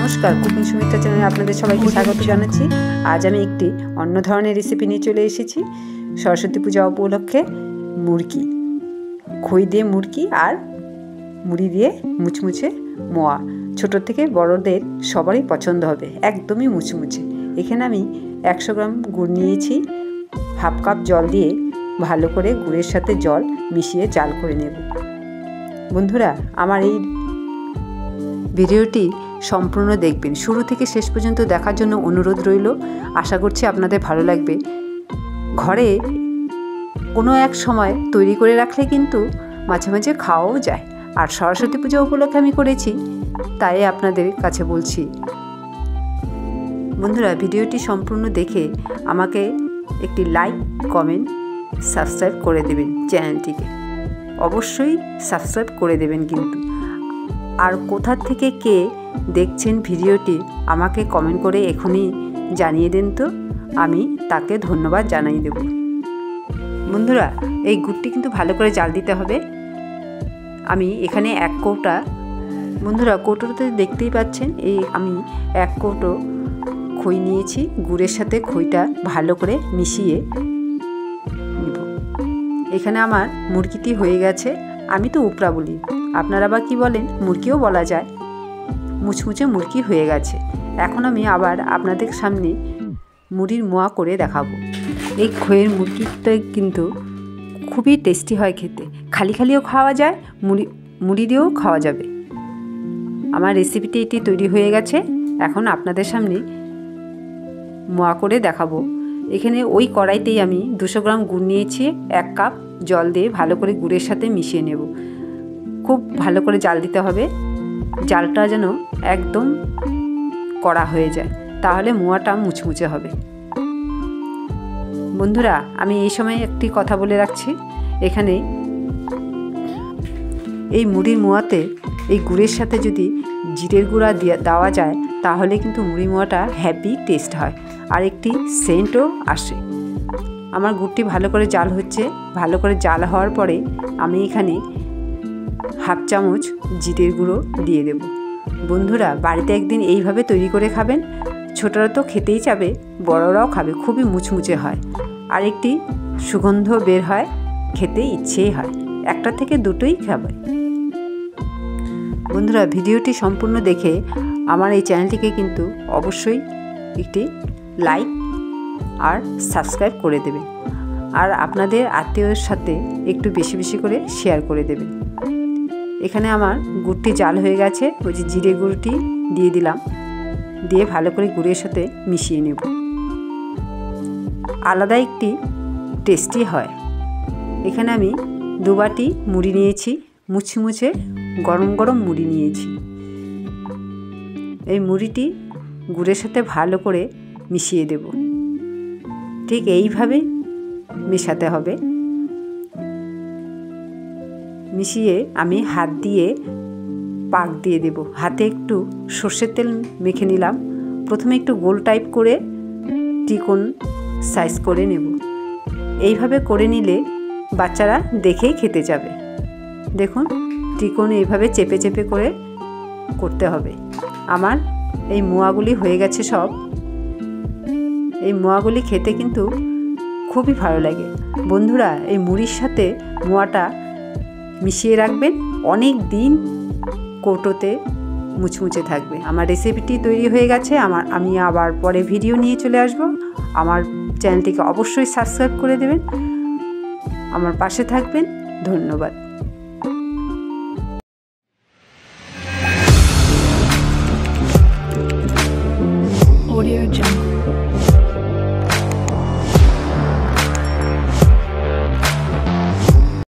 নমস্কার, কুকিং সুমিত্রা চ্যানেলে আপনাদের সবাইকে স্বাগত জানাচ্ছি। আজ আমি একটি অন্য ধরনের রেসিপি নিয়ে চলে এসেছি। সরস্বতী পূজা উপলক্ষে মুরগি, খই দিয়ে মুরগি আর মুড়ি দিয়ে মুচমুচে মোয়া, ছোট থেকে বড়দের সবারই পছন্দ হবে, একদমই মুচমুচে। এখানে আমি 100 গ্রাম গুড় নিয়েছি। হাফ কাপ জল দিয়ে ভালো করে গুড়ের সাথে জল মিশিয়ে জাল করে নেব। বন্ধুরা, আমার এই ভিডিওটি সম্পূর্ণ দেখবেন, শুরু থেকে শেষ পর্যন্ত দেখার জন্য অনুরোধ রইল। আশা করছি আপনাদের ভালো লাগবে। ঘরে কোনো এক সময় তৈরি করে রাখলে কিন্তু মাঝে মাঝে খাওয়াও যায়। আর সরস্বতী পূজা উপলক্ষে আমি করেছি, তাই আপনাদের কাছে বলছি। বন্ধুরা, ভিডিওটি সম্পূর্ণ দেখে আমাকে একটি লাইক, কমেন্ট, সাবস্ক্রাইব করে দেবেন। চ্যানেলটিকে অবশ্যই সাবস্ক্রাইব করে দেবেন কিন্তু। আর কোথা থেকে কে দেখছেন ভিডিওটি আমাকে কমেন্ট করে এখনই জানিয়ে দেন, তো আমি তাকে ধন্যবাদ জানাই দেব। বন্ধুরা, এই গুড়টি কিন্তু ভালো করে জাল দিতে হবে। আমি এখানে 1 কৌটা, বন্ধুরা কৌটোতে দেখতেই পাচ্ছেন, এই আমি 1 কৌটো খই নিয়েছি। গুড়ের সাথে খইটা ভালো করে মিশিয়ে নিব। এখানে আমার মুরগিটি হয়ে গেছে। আমি তো উপরা বলি, আপনারা বা কী বলেন, মুরগিও বলা যায়। মুচমুচে মুরগি হয়ে গেছে। এখন আমি আবার আপনাদের সামনে মুড়ির মোয়া করে দেখাবো। এই খইয়ের মুরগিটা কিন্তু খুবই টেস্টি হয় খেতে, খালি খালিও খাওয়া যায়, মুড়ি দিয়েও খাওয়া যাবে। আমার রেসিপিটি এটি তৈরি হয়ে গেছে। এখন আপনাদের সামনে মোয়া করে দেখাবো। এখানে ওই কড়াইতেই আমি 200 গ্রাম গুড় নিয়েছি। 1 কাপ জল দিয়ে ভালো করে গুড়ের সাথে মিশিয়ে নেব। খুব ভালো করে জাল দিতে হবে, জালটা যেন একদম কড়া হয়ে যায়, তাহলে মোয়াটা মুচমুচে হবে। বন্ধুরা, আমি এই সময় একটি কথা বলে রাখছি, এখানে এই মুড়ির মোয়াতে এই গুড়ের সাথে যদি জিরের গুঁড়া দেওয়া যায়, তাহলে কিন্তু মুড়ি মোয়াটা হ্যাপি টেস্ট হয় আর একটি সেন্টও আসে। আমার গুড়টি ভালো করে জাল হচ্ছে। ভালো করে জাল হওয়ার পরে আমি এখানে হাফ চামচ জিরের গুঁড়ো দিয়ে দেব। বন্ধুরা, বাড়িতে একদিন এইভাবে তৈরি করে খাবেন, ছোটরা তো খেতেই যাবে, বড়রাও খাবে। খুবই মুচমুচে হয় আর একটি সুগন্ধ বের হয়, খেতে ইচ্ছেই হয়। 1টা থেকে 2টোই খাবে। বন্ধুরা, ভিডিওটি সম্পূর্ণ দেখে আমার এই চ্যানেলটিকে কিন্তু অবশ্যই একটি লাইক আর সাবস্ক্রাইব করে দেবেন। আর আপনাদের আত্মীয়র সাথে একটু বেশি বেশি করে শেয়ার করে দেবেন। এখানে আমার গুড়টি জাল হয়ে গেছে। ওই যে জিরে গুঁড়োটি দিয়ে দিলাম, দিয়ে ভালো করে গুড়ের সাথে মিশিয়ে নেব। আলাদা একটি টেস্টি হয়। এখানে আমি 2 বাটি মুড়ি নিয়েছি, মুচমুচে গরম গরম মুড়ি নিয়েছি। এই মুড়িটি গুড়ের সাথে ভালো করে মিশিয়ে দেব। ঠিক এইভাবে মেশাতে হবে। মিশিয়ে আমি হাত দিয়ে পাক দিয়ে দেব। হাতে একটু সর্ষের তেল মেখে নিলাম। প্রথমে একটু গোল টাইপ করে ত্রিকোণ সাইজ করে নেব। এইভাবে করে নিলে বাচ্চারা দেখেই খেতে যাবে। দেখুন, ত্রিকোণ এইভাবে চেপে চেপে করে করতে হবে। আমার এই মোয়াগুলি হয়ে গেছে সব। এই মোয়াগুলি খেতে কিন্তু খুবই ভালো লাগে। বন্ধুরা, এই মুড়ির সাথে মোয়াটা মিশিয়ে রাখবেন, অনেক দিন কৌটোতে মুচমুচে থাকবে। আমার রেসিপিটি তৈরি হয়ে গেছে। আমি আবার পরে ভিডিও নিয়ে চলে আসব। আমার চ্যানেলটিকে অবশ্যই সাবস্ক্রাইব করে দেবেন, আমার পাশে থাকবেন। ধন্যবাদ। Audio Jungle.